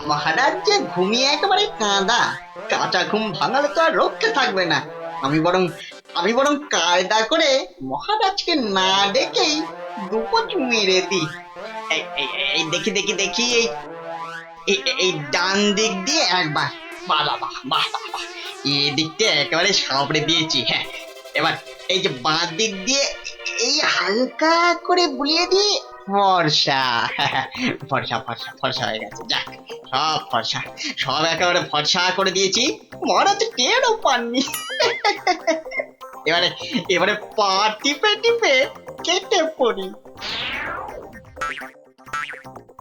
মহারাজ যে ঘুমিয়ে একেবারে কাঁদা, কাঁচা ঘুম ভাঙালে তো আর রক্ষে থাকবে না। আমি বরং আমি বরং কায়দা করে মহারাজকে না ডেকেই দুপোঁচ মেরে দিই। এই দেখি দেখি দেখি, এই ডান দিক দিয়ে একবার, বাহ বাহ বাহ বাহ বাহ বাহ, এই দিকটা একেবারে সাপড়ে দিয়েছি। হ্যাঁ, এবার এই যে বাঁ দিক দিয়ে এই হালকা করে বুলিয়ে দিয়ে ফর্সা, ফর্সা ফর্সা ফর্সা হয়ে গেছে। যাক, সব ফর্সা, সব একেবারে ফর্সা করে দিয়েছি, মহারাজ টেরও পাননি। এবারে এবারে পা টিপে টিপে কেটে পড়ি।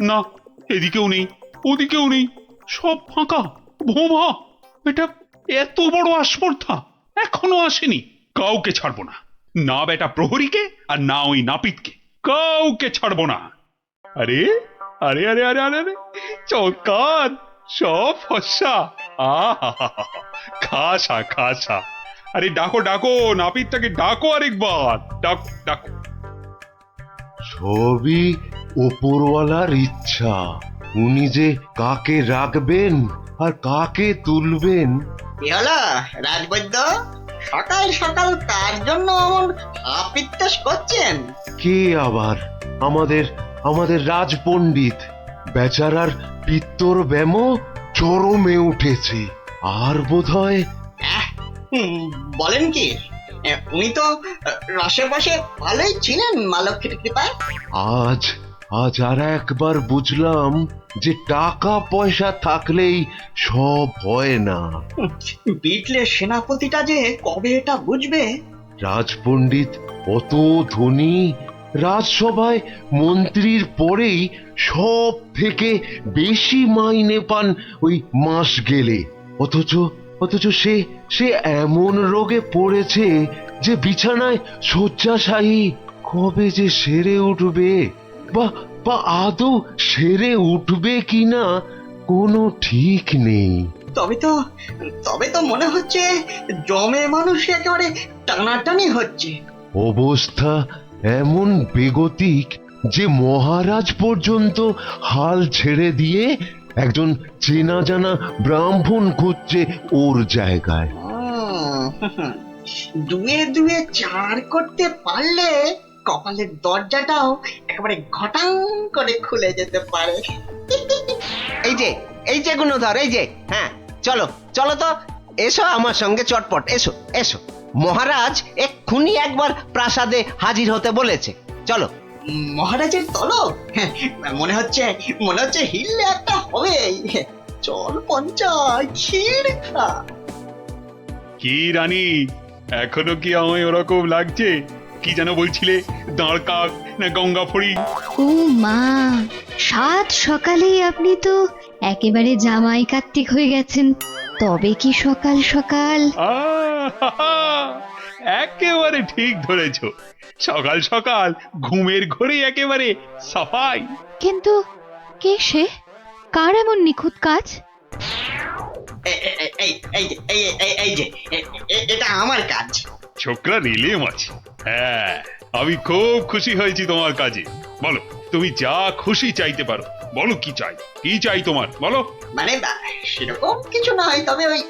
না, এদিকেও নেই, ওদিকেও নেই, সব ফাঁকা, ভোমা। এটা এত বড় আস্পর্ধা এখনো আসেনি। কাউকে ছাড়বো না, না বেটা প্রহরীকে আর না ওই নাপিতকে, কাউকে ছাড়বো না। আরে আরে আরে আরে আরে আরে, চৌকাত, সব ফর্সা। আহা, খাসা খাসা। আরে ডাকো ডাকো, নাপিতটাকে ডাকো আরেকবার, ডাকো ডাকো। সবই ওপরওয়ালার ইচ্ছা। উনি যে কাকে রাখবেন আর কাকে তুলবেন। কি হলো রাজবৈদ্য, সকাল সকাল কার জন্য এমন আপিত্তাস করছেন? কে আবার? আমাদের আমাদের রাজপণ্ডিত বেচারার পিত্তর ব্যামো চরমে উঠেছে। আর বোধহয় আহ, বলেন কি? উনি তো রসে বসে ভালোই ছিলেন মা লক্ষ্মীর কৃপায়। আজ আজ আর একবার বুঝলাম যে টাকা পয়সা থাকলেই সব হয় না। বিটলে সেনাপতিটা যে কবে এটা বুঝবে? রাজপণ্ডিত অত ধনী, রাজসভায় মন্ত্রীর পরেই সব থেকে বেশি মাইনে পান ওই মাস গেলে। অথচ অথচ সে সে এমন রোগে পড়েছে যে বিছানায় শয্যাশায়ী। কবে যে সেরে উঠবে, বা বা আদৌ সেরে উঠবে কিনা কোনো ঠিক নেই। তবে তো তবে তো মনে হচ্ছে জমে মানুষ একেবারে টানাটানি হচ্ছে। অবস্থা এমন বেগতিক যে মহারাজ পর্যন্ত হাল ছেড়ে দিয়ে একজন চেনা জানা ব্রাহ্মণ খুঁজছে ওর জায়গায়। দুয়ে দুয়ে চার করতে পারলে কপালের দরজাটাও একেবারে ঘটাং করে খুলে যেতে পারে। এই যে এই যে গুণধর, এই যে, হ্যাঁ, চলো চলো তো, এসো আমার সঙ্গে চটপট, এসো এসো। মহারাজ এক্ষুনি একবার প্রাসাদে হাজির হতে বলেছে, চলো। মহারাজের তলব? মনে হচ্ছে হিললে একটা হবেই। চল পঞ্চায়, ক্ষীর খা। কি রানী, এখনো কি আমায় ওরকম লাগছে? কি যেন বলছিলে, দাঁড় কাক না গঙ্গা ফড়িং? ও মা, সাত সকালেই আপনি তো একেবারে জামাই কার্তিক হয়ে গেছেন। তবে কি সকাল সকাল? আহা, একেবারে ঠিক ধরেছো। সকাল সকাল ঘুমের ঘরে একেবারে সাফাই। কিন্তু কে সে? কার এমন নিখুঁত কাজ? এটা আমার কাজ। ছোকরা নিলেম আছে। হ্যাঁ, আমি খুব খুশি হয়েছি তোমার কাজে। বলো, তুমি যা খুশি চাইতে পারো। বলো কি চাই, কি চাই তোমার, বলো। মানে সেরকম কিছু নয়, তবে ওই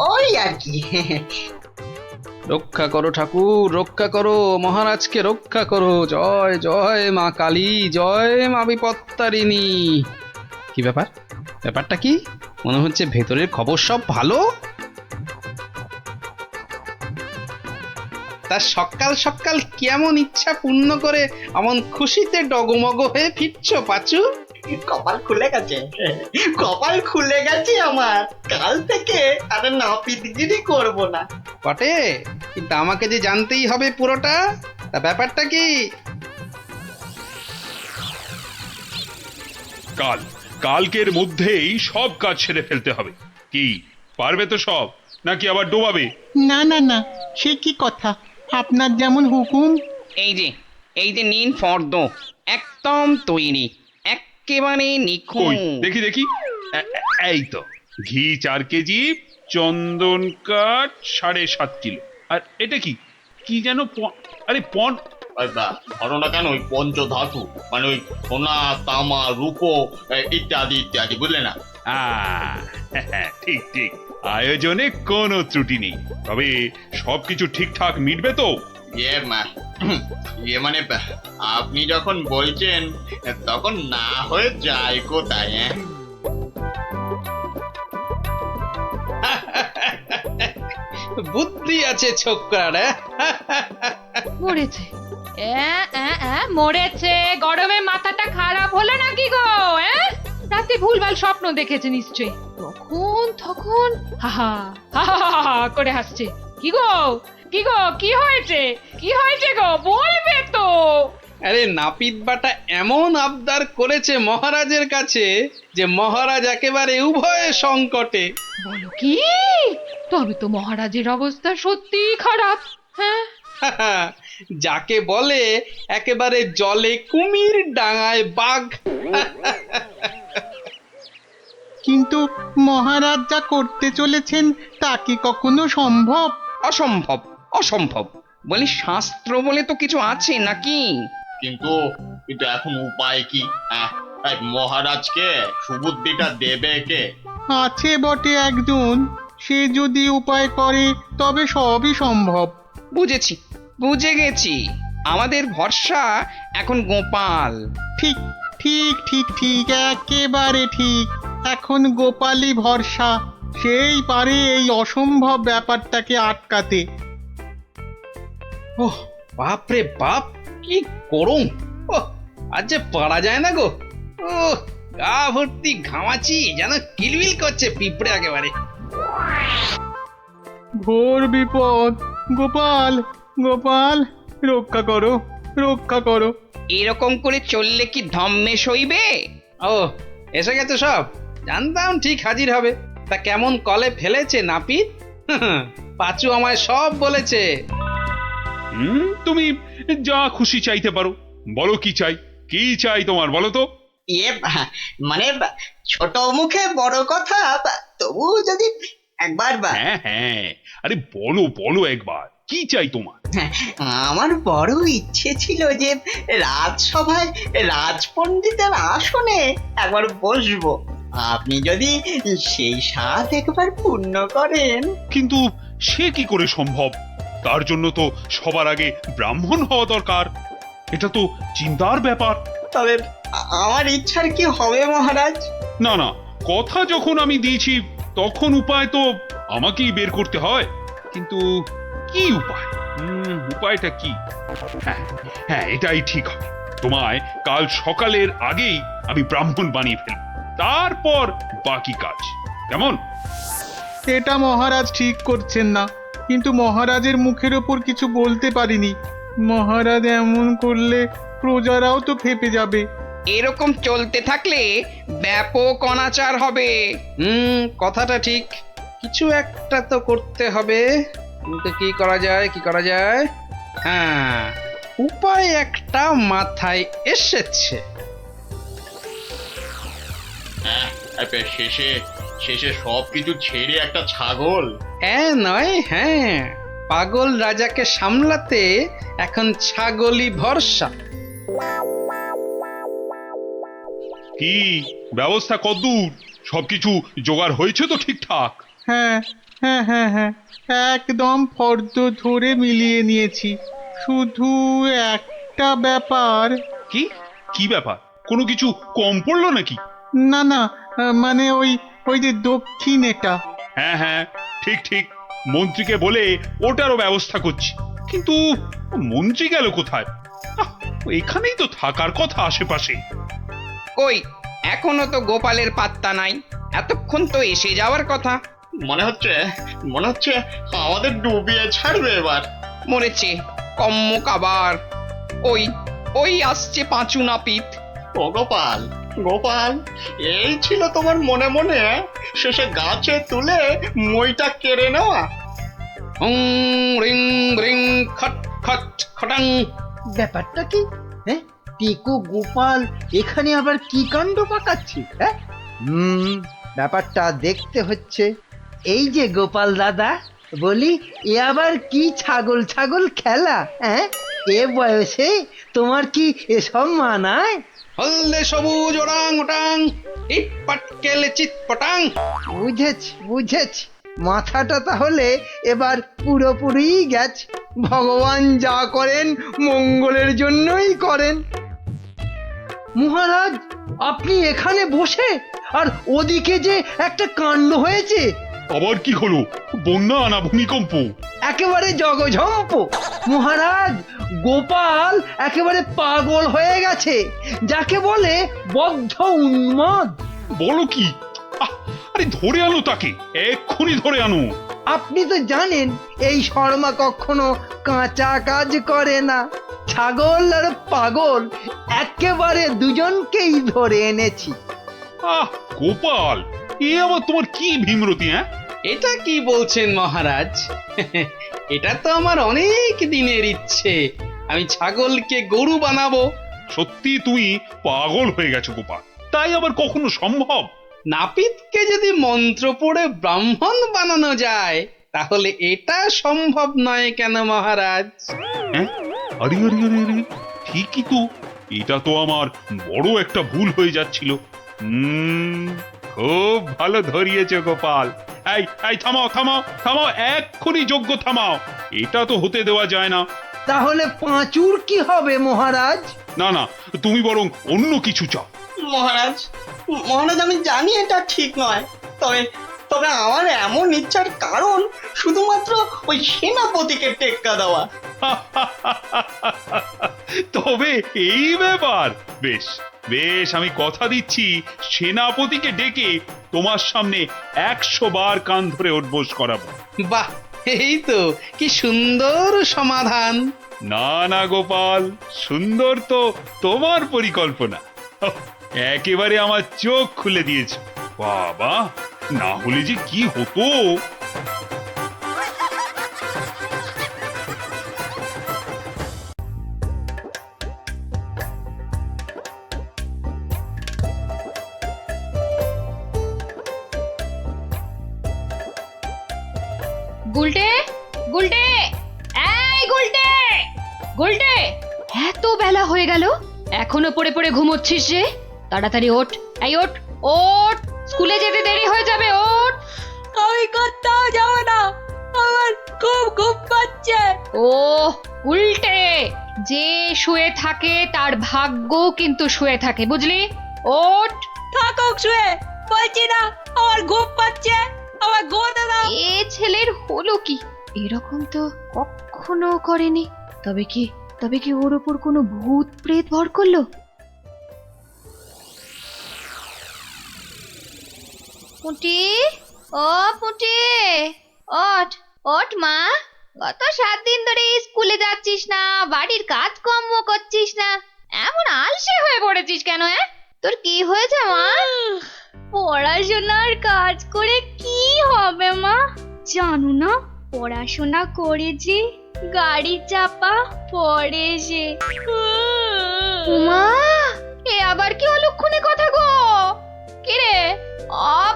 ওই আর কি। রক্ষা করো ঠাকুর, রক্ষা করো, মহারাজকে রক্ষা করো। জয় জয় মা কালী, জয় মা বিপত্তারিণী। কি ব্যাপার? ব্যাপারটা কি? মনে হচ্ছে ভেতরের খবর সব ভালো। তার সকাল সকাল কেমন ইচ্ছা পূর্ণ করে এমন খুশিতে ডগমগ হয়ে ফিরছো পাচু? কপাল খুলে গেছে, কপাল খুলে গেছে আমার। কাল থেকে আর নাপিতগিরি করব না। বটে, কিন্তু আমাকে যে জানতেই হবে পুরোটা। তা ব্যাপারটা কি? কালকের মধ্যেই সব কাজ সেরে ফেলতে হবে। কি পারবে তো সব, নাকি আবার ডোবাবে? না না না, সে কি কথা, আপনার যেমন হুকুম। এই যে নিন ফর্দ, একদম তৈরি, একেবারে কই নিখুঁত। দেখি দেখি। এই তো, ঘি 4 কেজি, চন্দন কাঠ 7.5 কিলো। আর এটা কি, কি যেন আরে ধরো না কেন ওই পঞ্চধাতু, মানে ওই সোনা, তামা, রূপো ইত্যাদি ইত্যাদি, বুঝলে না? ঠিক ঠিক, আয়োজনে কোনো ত্রুটি নেই, তবে সবকিছু ঠিকঠাক মিটবে তো? মানে আপনি যখন বলছেন তখন না হয়ে যায় কোথায়? বুদ্ধি আছে ছোকরার। মরেছে মরেছে, গরমে মাথাটা খারাপ হলো নাকি গো? রাতে ভুলভাল স্বপ্ন দেখেছে নিশ্চয়ই, তখন হাহা হাহা করে হাসছে। কি গো কি হয়েছে গো, বলবে তো? আরে নাপিত বাটা এমন আবদার করেছে মহারাজের কাছে যে মহারাজ একেবারে উভয় সংকটে। বলো কি? তবে তো মহারাজের অবস্থা সত্যি খারাপ। হ্যাঁ, যাকে বলে একেবারে জলে কুমির ডাঙায় বাঘ। কিন্তু মহারাজ যা করতে চলেছেন তা কি কখনো সম্ভব? অসম্ভব অসম্ভব, বলি শাস্ত্র বলে তো কিছু আছে নাকি? কিন্তু এখন উপায় কি? মহারাজকে সুবুদ্ধিটা দেবে কে? আছে বটে একজন, সে যদি উপায় করে তবে সবই সম্ভব। বুঝেছি, বুঝে গেছি, আমাদের ভরসা এখন গোপাল। ঠিক ঠিক ঠিক ঠিক, একেবারে ঠিক। এখন গোপালই ভরসা, সেই পারে এই অসম্ভব ব্যাপারটাকে আটকাতে। ওহ বাপরে বাপ, কি গরম! ওহ, আজ যে পারা যায় না গো। ও গা ভর্তি ঘামাচি, যেন কিলবিল করছে পিঁপড়ে একেবারে। ঘোর বিপদ, গোপাল গোপাল, রক্ষা করো রক্ষা করো। এরকম করে চললে কি ধম্মে সইবে? ও এসে গেছে সব, জানতাম ঠিক হাজির হবে। তা কেমন কলে ফেলেছে নাপিত? পাঁচু আমায় সব বলেছে। তুমি যা খুশি চাইতে পারো, বলো কি চাই, কি চাই তোমার, বলো তো? মানে ছোট মুখে বড় কথা, তবু যদি একবার হ্যাঁ, আরে বলো বলো একবার, কি চাই তোমার? আমার বড় ইচ্ছে ছিল যে রাজসভায় রাজপণ্ডিতের আসনে একবার বসবো। আপনি যদি সেই স্বাদ একবার পূর্ণ করেন। কিন্তু সে কি করে সম্ভব? তার জন্য তো সবার আগে ব্রাহ্মণ হওয়া দরকার, এটা তো চিন্তার ব্যাপার। তবে আমার ইচ্ছার কি হবে মহারাজ? না না, কথা যখন আমি দিয়েছি তখন উপায় তো আমাকেই বের করতে হয়। কিন্তু কি উপায়? উপায়টা কি? হ্যাঁ এটাই ঠিক হবে, তোমায় কাল সকালের আগেই আমি ব্রাহ্মণ বানিয়ে ফেলব, তারপর বাকি কাজ। কেমন? এটা মহারাজ ঠিক করছেন না, কিন্তু মহারাজের মুখের ওপর কিছু বলতে পারিনি। মহারাজ এমন করলে প্রজারাও তো ফেপে যাবে। এরকম চলতে থাকলে ব্যাপক অনাচার হবে। কথাটা ঠিক, কিছু একটা তো করতে হবে। কিন্তু কি করা যায়? হ্যাঁ, উপায় একটা মাথায় এসেছে। শেষে সবকিছু ছেড়ে একটা ছাগল? হ্যাঁ, পাগল রাজাকে সামলাতে এখন ছাগলই ভরসা। কি ব্যবস্থা কদ্দূর? সবকিছু জোগাড় হয়েছে তো ঠিকঠাক? হ্যাঁ হ্যাঁ হ্যাঁ হ্যাঁ, একদম ফর্দ ধরে মিলিয়ে নিয়েছি। শুধু একটা ব্যাপার। কি ব্যাপার? কোনো কিছু কম পড়লো নাকি? না না, মানে ওই যে দক্ষিণ এটা। হ্যাঁ ঠিক, মন্ত্রীকে বলে ওটারও ব্যবস্থা করছি। কিন্তু মন্ত্রী গেল কোথায়? এখানেই তো থাকার কথা আশেপাশে। কই, এখনো তো গোপালের পাত্তা নাই, এতক্ষণ তো এসে যাওয়ার কথা। মনে হচ্ছে আমাদের ডুবিয়ে ছাড়বে এবার। মরেছে কম্মক আবার। ওই আসছে পাঁচু নাপিত। ও গোপাল, এই ছিল তোমার মনে মনে শেষে গাছে তুলে মইটা কেড়ে নেওয়া? রিং রিং খট খট খটাং। ব্যাপারটা কি? হ্যাঁ, টিকু গোপাল এখানে আবার কি কাণ্ড পাকাচ্ছি? হ্যাঁ, ব্যাপারটা দেখতে হচ্ছে। এই যে গোপাল দাদা, বলি এ আবার কি ছাগল খেলা? হ্যাঁ, এ বয়সে তোমার কি এসব মানায়? হলদে সবুজ ওরাং ওটাং ইট পাটকেল চিত পটাং। বুঝেছি মাথাটা তাহলে এবার পুরোপুরি গেছে। ভগবান যা করেন মঙ্গলের জন্যই করেন। মহারাজ, আপনি এখানে বসে আর ওদিকে যে একটা কাণ্ড হয়েছে। আবার কি হলো? বন্যা না ভূমিকম্প? একেবারে জগঝম্প। মহারাজ, গোপাল একেবারে পাগল হয়ে গেছে, যাকে বলে বদ্ধ উন্মাদ। বলো কি? আরে ধরে আনো তাকে, এক্ষুনি ধরে আনো। আপনি তো জানেন এই শর্মা কখনো কাঁচা কাজ করে না। ছাগল আর পাগল একেবারে দুজনকেই ধরে এনেছি। গোপাল, এ আবার তোমার কি ভীমরতি? এটা কি বলছেন মহারাজ? এটা তো আমার অনেক দিনের ইচ্ছে, আমি ছাগলকে গরু বানাবো। সত্যি তুমি পাগল হয়ে গেছো গোপাল, তাই আবার কখনো সম্ভব? নাপিতকে যদি মন্ত্র পড়ে ব্রাহ্মণ বানানো যায়, তাহলে এটা সম্ভব নয় কেন মহারাজ? আরে আরে আরে আরে, ঠিকই তো, এটা তো আমার বড় একটা ভুল হয়ে যাচ্ছিল। খুব ভালো ধরিয়েছো গোপাল। এই এই থামাও থামাও থামাও, এক্ষুনি যজ্ঞ থামাও, এটা তো হতে দেওয়া যায় না। তাহলে পাঁচুর কি হবে মহারাজ? না না, তুমি বরং অন্য কিছু চাও। মহারাজ, আমি জানি এটা ঠিক নয়, তবে তবে আমার এমন ইচ্ছার কারণ শুধুমাত্র ওই সেনাপতিকে টেক্কা দেওয়া। তবে এই ব্যাপার, বেশ বেশ, আমি কথা দিচ্ছি সেনাপতিকে ডেকে তোমার সামনে 100 বার কান ধরে উঠবোস করাবো। বাহ, এই তো কি সুন্দর সমাধান। না না গোপাল, সুন্দর তো তোমার পরিকল্পনা, একেবারে আমার চোখ খুলে দিয়েছে। বাবা, না হলে যে কি হতো। গুলটে গুলটে, এই গুলটে গুলটে, এত বেলা হয়ে গেল, এখনো পড়ে পড়ে ঘুমোচ্ছিস যে? তাড়াতাড়ি ওঠ, এই ওঠ ওঠ, স্কুলে যেতে দেরি হয়ে যাবে, ওঠ। আমি কোথাও যাব না, আমার খুব ঘুম পাচ্ছে। ও উল্টে, যে শুয়ে থাকে তার ভাগ্য কিন্তু শুয়ে থাকে, বুঝলি? ওঠ। থাকুক শুয়ে, বলছি না আমার ঘুম পাচ্ছে, আমার ঘুমোতে দাও। এ ছেলের হলো কি? এরকম তো কখনো করেনি। তবে কি ওর ওপর কোনো ভূত প্রেত ভর করলো? পুঁটি, ও পুঁটি, ওঠ ওঠ মা। গত 7 দিন ধরে স্কুলে যাচ্ছিস না, বাড়ির কাজকর্ম করছিস না, এমন আলসে হয়ে পড়েছিস কেন? তোর কি হয়েছে মা? পড়াশোনার কাজ করে কি হবে মা? জানো না, পড়াশোনা করেছি গাড়ি চাপা পড়ে সে। মা, এ আবার কি অলক্ষণে কথা গো? কি রে?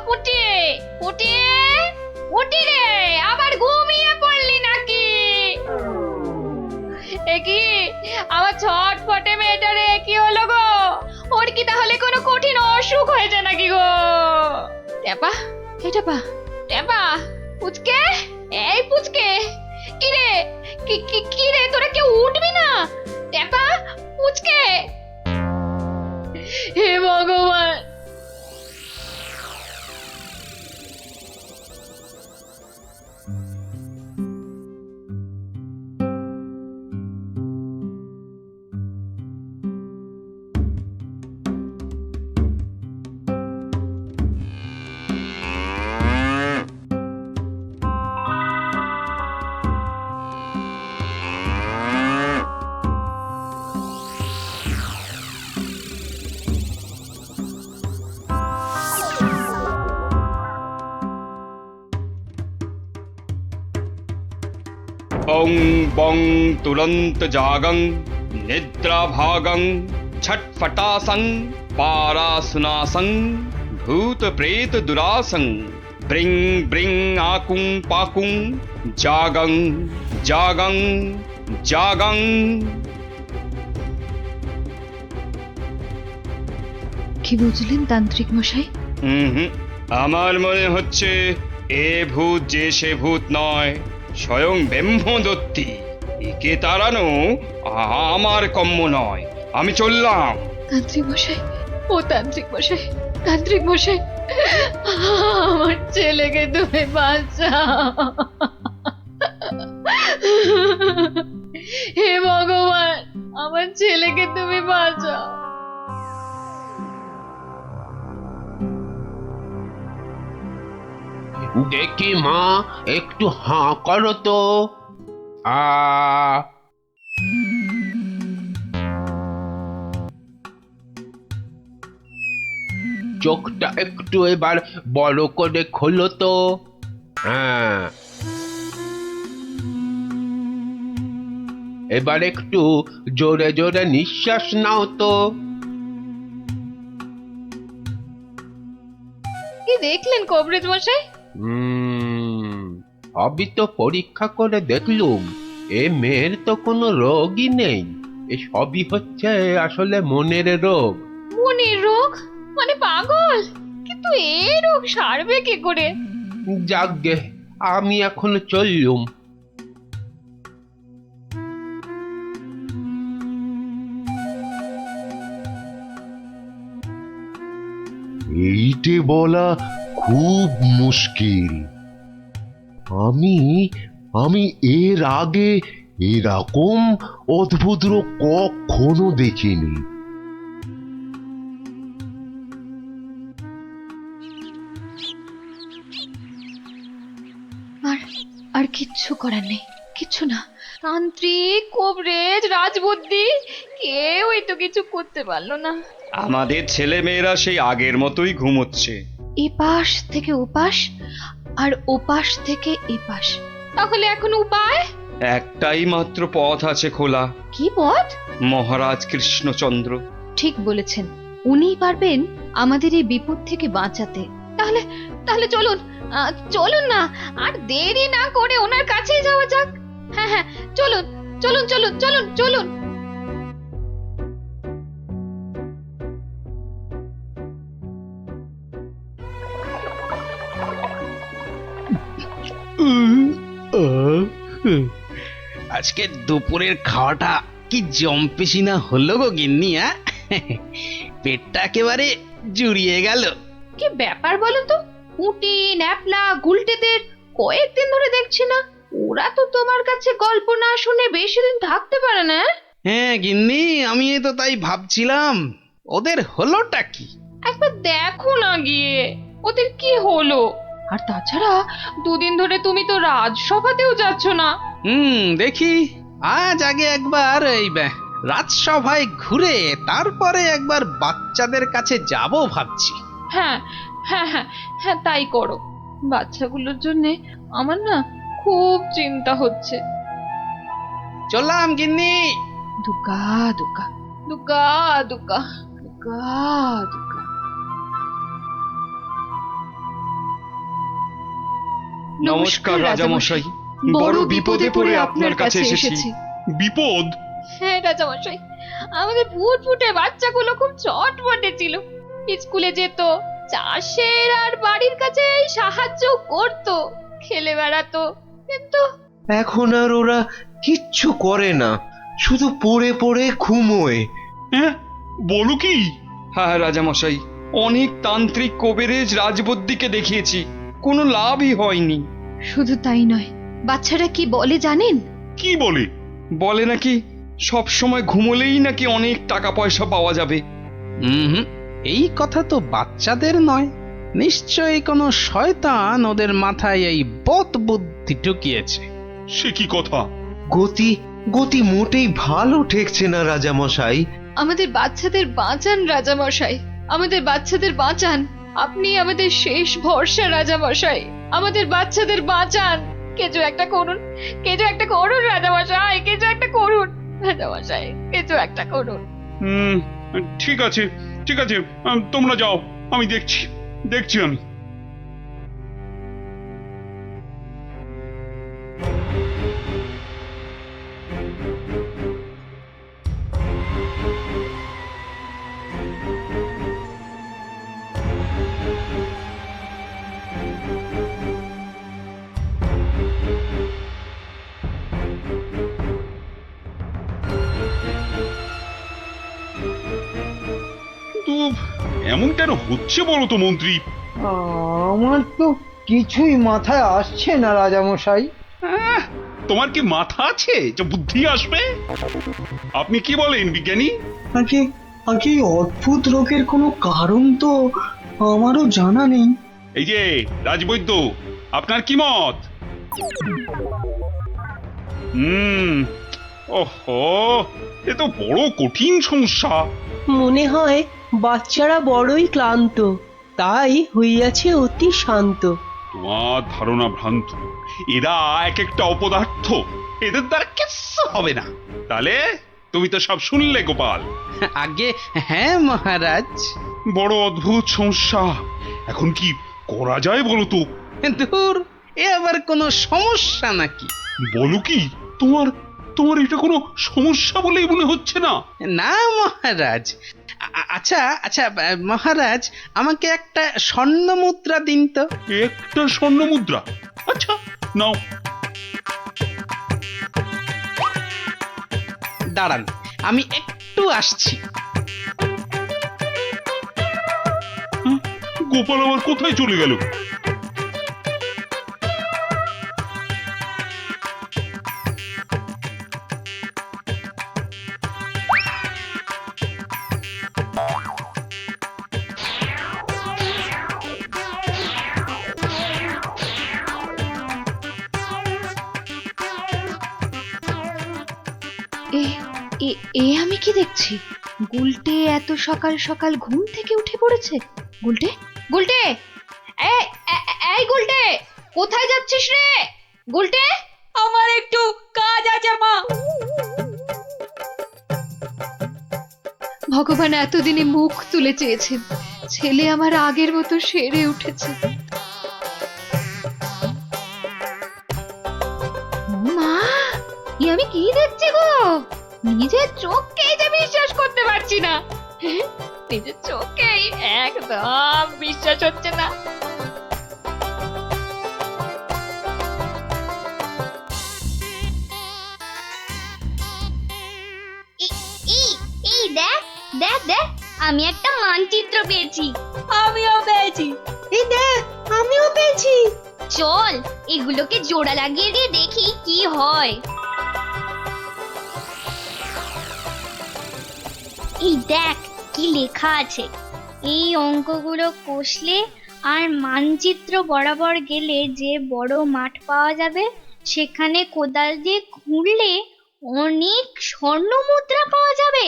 পুটি পুটি পুটি রে, আবার ঘুমিয়ে পড়লি নাকি? এ কি আমার ছটফটে মেয়েটা রে, কি হলো গো? ওর কি তাহলে কোনো কঠিন অসুখ হয়েছে নাকি গো? টেপা, এই টেপা, টেপা, পুচকে, এই পুচকে, কি রে কি রে, তোরা কেউ উঠবি না? টেপা, পুচকে, হে ভগবান। ओं बं तुरंत जागं निद्रा भागं छटफटासं पारासुनासं भूत प्रेत दुरासं ब्रिंग ब्रिंग आकुं पाकुं जागं जागं জাগং। কি বুঝলেন তান্ত্রিক মশাই? হুম, আমার মনে হচ্ছে এ ভূত যে সে ভূত নয়, স্বয়ং ব্রহ্মদত্তী। একে তাড়ানো আমার কম্য নয়। আমি চললাম। তান্ত্রিক মশাই, ও তান্ত্রিক মশাই, তান্ত্রিক মশাই, আমার ছেলেকে তুমি বাঁচাও। হে ভগবান, আমার ছেলেকে তুমি বাঁচাও। দেখি মা, একটু হাঁ করো তো। আ চোখটা একটু এবার বড় করে খোলো তো। হ্যাঁ, এবার একটু জোরে জোরে নিঃশ্বাস নাও তো। কি দেখলেন কবরেজ মশাই? সবই তো পরীক্ষা করে দেখলুম, এ মেয়ের তো কোনো রোগই নেই। এ সবই হচ্ছে আসলে মনের রোগ। মনের রোগ মানে পাগল? কিন্তু এই রোগ সারবে কি করে? যাকগে, আমি এখন চললুম। এইটে বলা খুব মুশকিল। আমি আমি এর আগে এরকম অদ্ভুত রোগ কখনো দেখিনি। আর কিচ্ছু করার নেই, কিচ্ছু না। তান্ত্রিক, কবরেজ, রাজবুদ্ধি কেউই তো কিছু করতে পারলো না। আমাদের ছেলে মেয়েরা সেই আগের মতোই ঘুমোচ্ছে। এপাশ থেকে ওপাশ আর ওপাশ থেকে এপাশ। তাহলে এখন উপায়? একটাই মাত্র পথ আছে খোলা। কি পথ? মহারাজ কৃষ্ণচন্দ্র। ঠিক বলেছেন, উনিই পারবেন আমাদের এই বিপদ থেকে বাঁচাতে। তাহলে তাহলে চলুন, চলুন না, আর দেরি না করে ওনার কাছেই যাওয়া যাক। হ্যাঁ হ্যাঁ, চলুন চলুন চলুন চলুন চলুন। আজকে দুপুরের খাওয়াটা কি জম্পেশি না হলো গো গিন্নি? পেটটা একেবারে জুড়িয়ে গেল। কি ব্যাপার বলো তো? পুঁটি, ন্যাপলা, গুলটেদের কয়েকদিন ধরে দেখছি না। ওরা তো তোমার কাছে গল্প না শুনে বেশি দিন থাকতে পারে না। হ্যাঁ গিন্নি, আমি তো তাই ভাবছিলাম, ওদের হলোটা কি? একবার দেখো না গিয়ে ওদের কি হলো। আর তাছাড়া দুদিন ধরে তুমি তো রাজসভাতেও যাচ্ছ না। দেখি আজ আগে একবার এই রাজসভায় ঘুরে তারপরে একবার বাচ্চাদের কাছে যাব ভাবছি। হ্যাঁ হ্যাঁ হ্যাঁ হ্যাঁ, তাই করো। বাচ্চাগুলোর জন্য আমার না খুব চিন্তা হচ্ছে। চললাম গিন্নি। দুর্গা দুর্গা দুর্গা দুর্গা দুর্গা দুর্গা। নমস্কার রাজামশাই, বড় বিপদে পড়ে আপনার কাছে এসেছি। বিপদ? হ্যাঁ রাজামশাই, আমাদের ফুটফুটে বাচ্চাগুলো খুব চটপটে ছিল। স্কুলে যেত, চাষের আর বাড়ির কাছে সাহায্য করত, খেলে বেড়াতো, কিন্তু এখন আর ওরা কিচ্ছু করে না, শুধু পড়ে পড়ে ঘুমোয়। হ্যাঁ, বলো কি? হ্যাঁ রাজামশাই, অনেক তান্ত্রিক, কবিরেজ, রাজবুদ্ধিকে দেখিয়েছি, কোনো লাভই হয়নি। শুধু তাই নয়, বাচ্চারা কি বলে জানেন? কি বলে? বলে নাকি সব সময় ঘুমোলেই নাকি অনেক টাকা পয়সা পাওয়া যাবে। এই কথা তো বাচ্চাদের নয়, নিশ্চয়ই কোনো শয়তান ওদের মাথায় এই বদ বুদ্ধি ঢুকিয়েছে। সে কি কথা? গতি গতি মোটেই ভালো ঠেকছে না রাজামশাই। আমাদের বাচ্চাদের বাঁচান রাজামশাই, আমাদের বাচ্চাদের বাঁচান। আপনি আমাদের শেষ ভরসা রাজামশাই, আমাদের বাচ্চাদের বাঁচান। কিছু একটা করুন, কিছু একটা করুন রাজামশাই, কিছু একটা করুন রাজামশাই, কিছু একটা করুন। ঠিক আছে ঠিক আছে, তোমরা যাও, আমি দেখছি দেখছি আমি। কিন্তু এমন কেন হচ্ছে বলো তো মন্ত্রী? আমার তো কিছুই মাথায় আসছে না রাজামশাই। আহ, তোমার কি মাথা আছে যে বুদ্ধি আসবে? আপনি কি বলেন বিজ্ঞানী? আগে আগে এই অদ্ভুত রোগের কোনো কারণ তো আমারও জানা নেই। এই যে রাজবৈদ্য, আপনার কি মত? ওহো, এ তো বড় কঠিন সমস্যা। মনে হয় বাচ্চারা বড়ই ক্লান্ত, তাই হইয়াছে অতি শান্ত। তোমার ধারণা ভ্রান্ত। এরা এক একটা অপদার্থ, এদের দ্বারা কিচ্ছু হবে না। তাহলে তুমি তো সব শুনলে গোপাল। আগে হ্যাঁ মহারাজ। বড় অদ্ভুত সমস্যা, এখন কি করা যায় বলো তো? দূর, এ আবার কোনো সমস্যা নাকি? বলো কি, তোমার তোমার এটা কোনো সমস্যা বলেই মনে হচ্ছে না? না মহারাজ। আচ্ছা আচ্ছা মহারাজ, আমাকে একটা স্বর্ণ মুদ্রা দিন তো। একটা স্বর্ণ মুদ্রা? আচ্ছা নাও। দাঁড়ান, আমি একটু আসছি। গোপাল আবার কোথায় চলে গেল? এ আমি কি দেখছি? গুলটে এত সকাল সকাল ঘুম থেকে উঠে পড়েছে। গুলটে, গুলটে, এই গুলটে, কোথায় যাচ্ছিস রে? গুলটে, আমার একটু কাজ আছে মা। ভগবান এতদিনে মুখ তুলে চেয়েছেন, ছেলে আমার আগের মতো সেরে উঠেছে। মা, আমি কি দেখছি গো? নিজের চোখকেই যে বিশ্বাস করতে পারছি না। নিজের চোখেই একদম বিশ্বাস হচ্ছে না। এই দেখ দেখ দেখ, আমি একটা মানচিত্র পেয়েছি। আমিও পেয়েছি। এই দেখ, আমিও পেয়েছি। চল এগুলোকে জোড়া লাগিয়ে দিয়ে দেখি কি হয়। এই দেখ কি লেখা আছে। এই অঙ্কগুলো কষলে আর মানচিত্র বরাবর গেলে যে বড় মাঠ পাওয়া যাবে, সেখানে কোদাল দিয়ে খুঁড়লে অনেক স্বর্ণ মুদ্রা পাওয়া যাবে।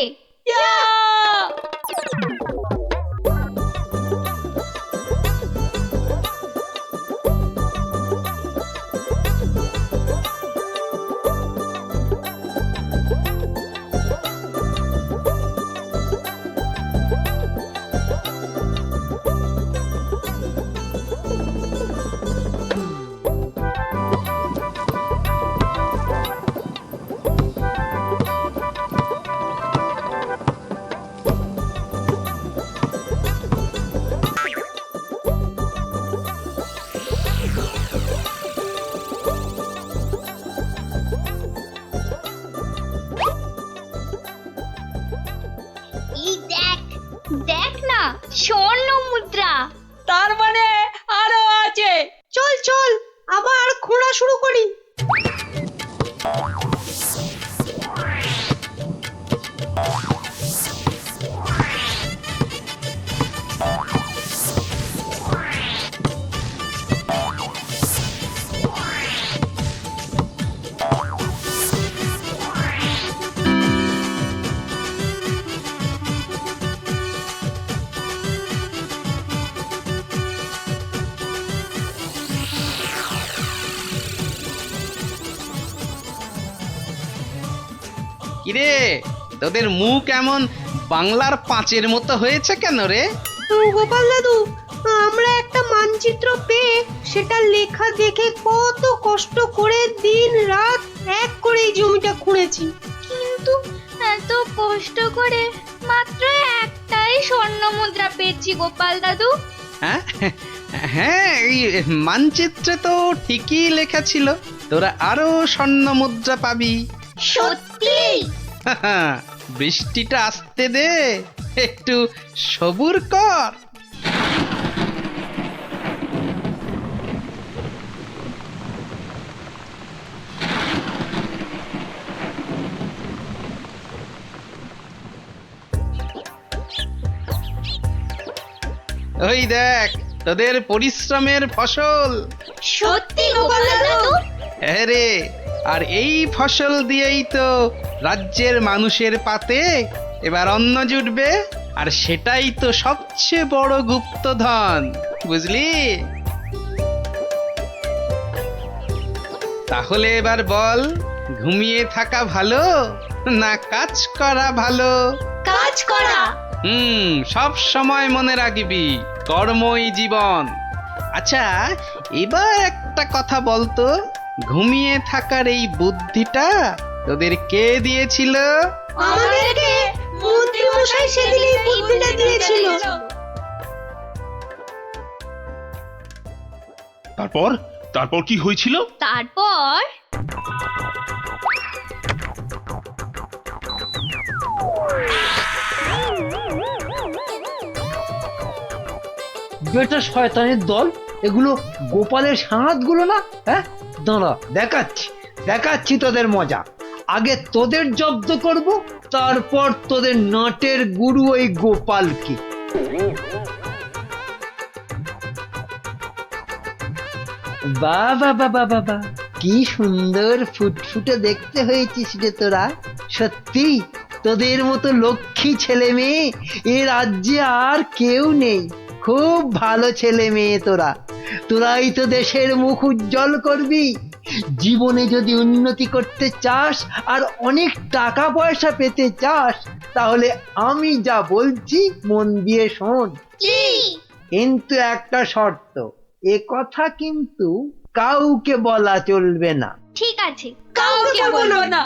দেখ না, স্বর্ণ মুদ্রা। তার মানে আরো আছে। চল চল, আবার খোঁড়া শুরু করি। কিরে, তোদের মুখ এমন বাংলার পাঁচের মতো হয়েছে কেন রে? গোপাল দাদু, আমরা একটা মানচিত্র পেয়ে সেটা লেখা দেখে কত কষ্ট করে দিন রাত এক করে এই জমিটা খুঁড়েছি। কিন্তু এত কষ্ট করে মাত্র একটাই স্বর্ণ মুদ্রা পেয়েছি গোপাল দাদু। হ্যাঁ হ্যাঁ, এই মানচিত্রে তো ঠিকই লেখা ছিল তোরা আরো স্বর্ণ মুদ্রা পাবি। সত্যি? বৃষ্টিটা আসতে দে, একটু সবুর কর। ওই দেখ তোদের পরিশ্রমের ফসল। সত্যি গোপাল দাদু? হ্যাঁ রে, আর এই ফসল দিয়েই তো রাজ্যের মানুষের পাতে এবার অন্ন জুটবে, আর সেটাই তো সবচেয়ে বড় গুপ্তধন, বুঝলি? তাহলে এবার বল, ঘুমিয়ে থাকা ভালো না কাজ করা ভালো? কাজ করা। সব সময় মনে রাখবি, কর্মই জীবন। আচ্ছা, এবার একটা কথা বলতো, ঘুমিয়ে থাকার এই বুদ্ধিটা তোদের কে দিয়েছিল? আমাদেরকে মন্ত্রী মশাই সেদিন এই বুদ্ধিটা দিয়েছিল। তারপর তারপর কি হয়েছিল? তারপর যেটা শয়তানের দল, এগুলো গোপালের সাঁতগুলো না? হ্যাঁ, দাঁড়া দেখাচ্ছি দেখাচ্ছি তোদের মজা। আগে তোদের জব্দ করব, তারপর তোদের নাটের গুরু ওই গোপালকে। বাবা বাবা বাবা, কি সুন্দর ফুটফুটে দেখতে হয়েছিস রে তোরা। সত্যি তোদের মতো লক্ষ্মী ছেলে মেয়ে এ রাজ্যে আর কেউ নেই। খুব ভালো ছেলে মেয়ে তোরা, তোরাই তো দেশের মুখ উজ্জ্বল করবি। জীবনে যদি উন্নতি করতে চাস আর অনেক টাকা পয়সা পেতে চাস, তাহলে আমি যা বলছি মন দিয়ে শোন। কিন্তু একটা শর্ত, এ কথা কিন্তু কাউকে বলা চলবে না। ঠিক আছে, কাউকে বলবো না।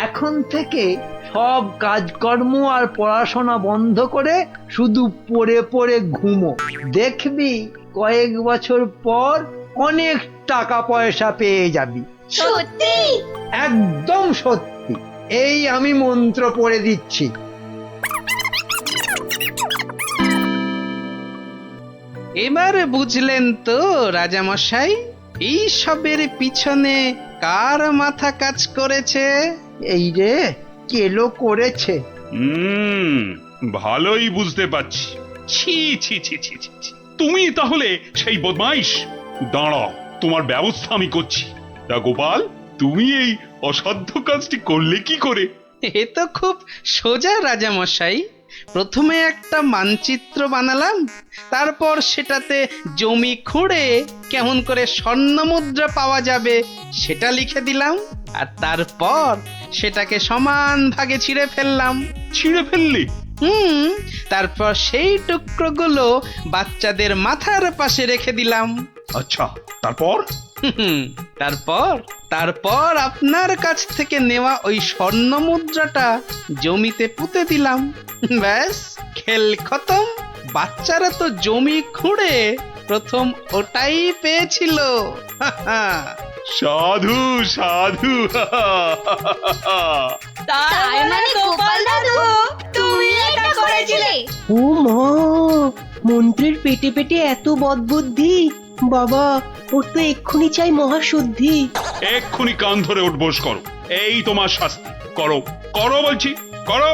এখন থেকে সব কাজকর্ম আর পড়াশোনা বন্ধ করে শুধু পড়ে পড়ে ঘুমো। দেখবি কয়েক বছর পর অনেক টাকা পয়সা পেয়ে যাবি। সত্যি? একদম সত্যি। এই আমি মন্ত্র পড়ে দিচ্ছি। এবার বুঝলেন তো রাজামশাই, এই সবের পিছনে কার মাথা কাজ করেছে? এই রে, কেলো করেছে। ভালোই বুঝতে পারছি। ছি ছি ছি ছি ছি ছি। তুমি তাহলে সেই বদমাইশ? দাঁড়াও, তোমার ব্যবস্থা আমি করছি। তা গোপাল, তুমি এই অসাধ্য কাজটি করলে কি করে? এ তো খুব সোজা রাজামশাই। প্রথমে একটা মানচিত্র বানালাম, তারপর সেটাতে জমি খুঁড়ে কেমন করে স্বর্ণ মুদ্রা পাওয়া যাবে সেটা লিখে দিলাম, আর তারপর সেটাকে সমান ভাগে ছিঁড়ে ফেললাম। ছিঁড়ে ফেললি? তারপর সেই টুকরোগুলো বাচ্চাদের মাথার পাশে রেখে দিলাম। আচ্ছা, তারপর? তারপর তারপর আপনার কাছ থেকে নেওয়া ওই স্বর্ণ মুদ্রাটা জমিতে পুঁতে দিলাম। ব্যাস, খেল খতম। বাচ্চারা তো জমি খুঁড়ে প্রথম ওটাই পেয়েছিল। সাধু সাধু। তার মানে গোপাল দাদু তুমি এটা করেছিলে? ও মা, মন্ত্রীর পেটে পেটে এত বদবুদ্ধি! বাবা, ওর তো এক্ষুনি চাই মহাশুদ্ধি। এক্ষুনি কান ধরে উঠবোস করো, এই তোমার শাস্তি। করো করো বলছি, করো।